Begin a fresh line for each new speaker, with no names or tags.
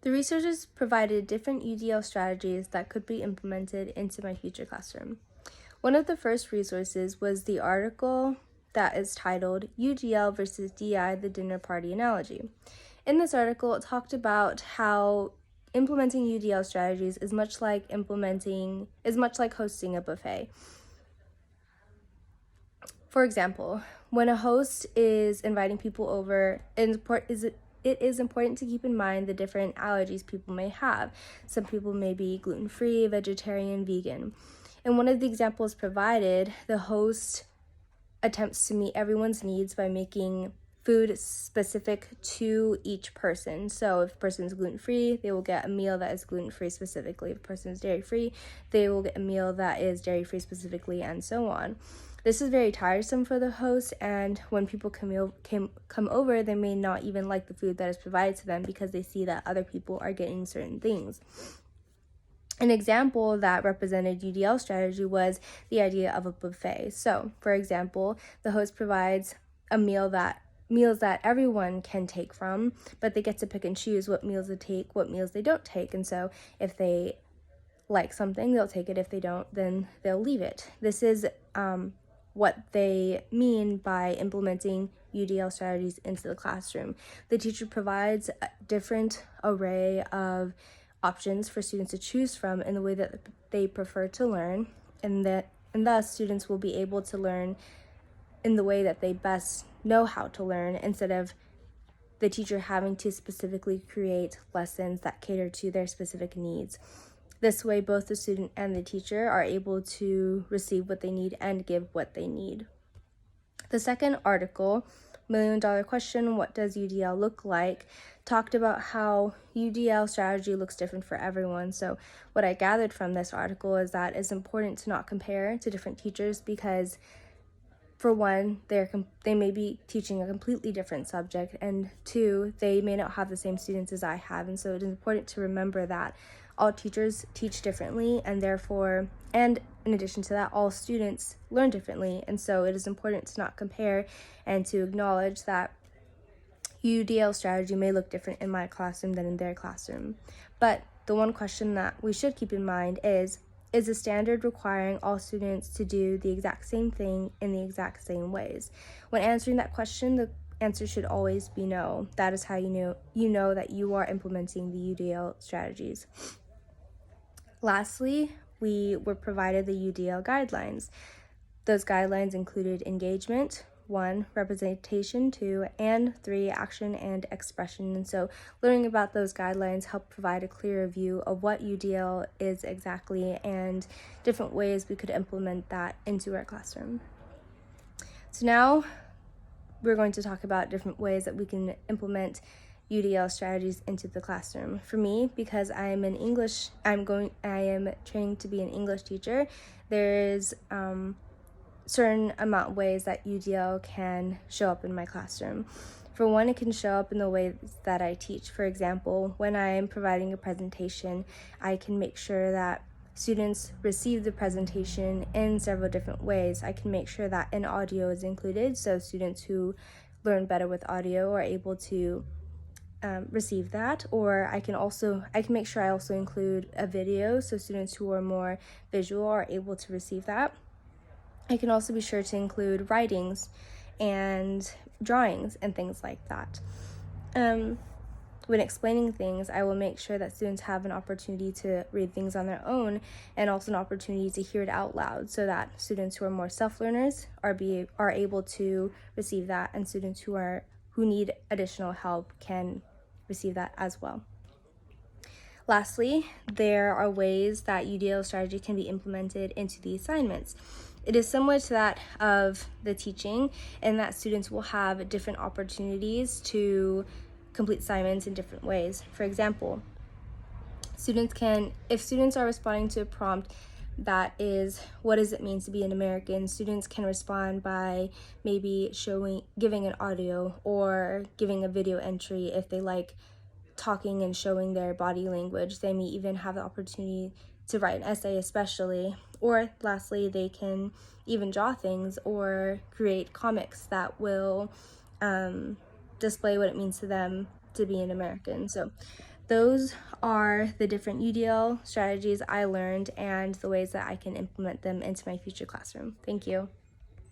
The researchers provided different UDL strategies that could be implemented into my future classroom. One of the first resources was the article that is titled UDL versus DI, the dinner party analogy. In this article, it talked about how implementing UDL strategies is much like hosting a buffet. For example, when a host is inviting people over, it is important to keep in mind the different allergies people may have. Some people may be gluten-free, vegetarian, vegan. In one of the examples provided, the host attempts to meet everyone's needs by making food specific to each person. So if a person is gluten-free, they will get a meal that is gluten-free specifically. If a person is dairy-free, they will get a meal that is dairy-free specifically, and so on. This is very tiresome for the host, and when people come over, they may not even like the food that is provided to them because they see that other people are getting certain things. An example that represented UDL strategy was the idea of a buffet. So, for example, the host provides meals that everyone can take from, but they get to pick and choose what meals they take, what meals they don't take. And so if they like something, they'll take it. If they don't, then they'll leave it. This is what they mean by implementing UDL strategies into the classroom. The teacher provides a different array of options for students to choose from in the way that they prefer to learn, and thus students will be able to learn in the way that they best know how to learn, instead of the teacher having to specifically create lessons that cater to their specific needs. This way, both the student and the teacher are able to receive what they need and give what they need. The second article, $1 Million Question, What Does UDL Look Like?, talked about how UDL strategy looks different for everyone. So what I gathered from this article is that it's important to not compare to different teachers because, for one, they may be teaching a completely different subject, and two, they may not have the same students as I have, and so it is important to remember that all teachers teach differently, and in addition to that, all students learn differently, and so it is important to not compare and to acknowledge that UDL strategy may look different in my classroom than in their classroom. But the one question that we should keep in mind is the standard requiring all students to do the exact same thing in the exact same ways? When answering that question, the answer should always be no. That is how you know that you are implementing the UDL strategies. Lastly, we were provided the UDL guidelines. Those guidelines included engagement, 1, representation, 2, and 3, action and expression. And so learning about those guidelines helped provide a clearer view of what UDL is exactly and different ways we could implement that into our classroom. So now we're going to talk about different ways that we can implement UDL strategies into the classroom. For me, because I am training to be an English teacher, there's certain amount of ways that UDL can show up in my classroom. For one, it can show up in the way that I teach. For example, when I am providing a presentation, I can make sure that students receive the presentation in several different ways. I can make sure that an audio is included, so students who learn better with audio are able to receive that, or I can make sure I also include a video, so students who are more visual are able to receive that. I can also be sure to include writings and drawings and things like that. When explaining things, I will make sure that students have an opportunity to read things on their own, and also an opportunity to hear it out loud, so that students who are more self-learners are able to receive that, and students who need additional help can receive that as well. Lastly, there are ways that UDL strategy can be implemented into the assignments. It is similar to that of the teaching, in that students will have different opportunities to complete assignments in different ways. For example, if students are responding to a prompt that is, what does it mean to be an American, students can respond by maybe giving an audio or giving a video entry. If they like talking and showing their body language, they may even have the opportunity to write an essay especially. Or lastly, they can even draw things or create comics that will display what it means to them to be an American. So those are the different UDL strategies I learned and the ways that I can implement them into my future classroom. Thank you.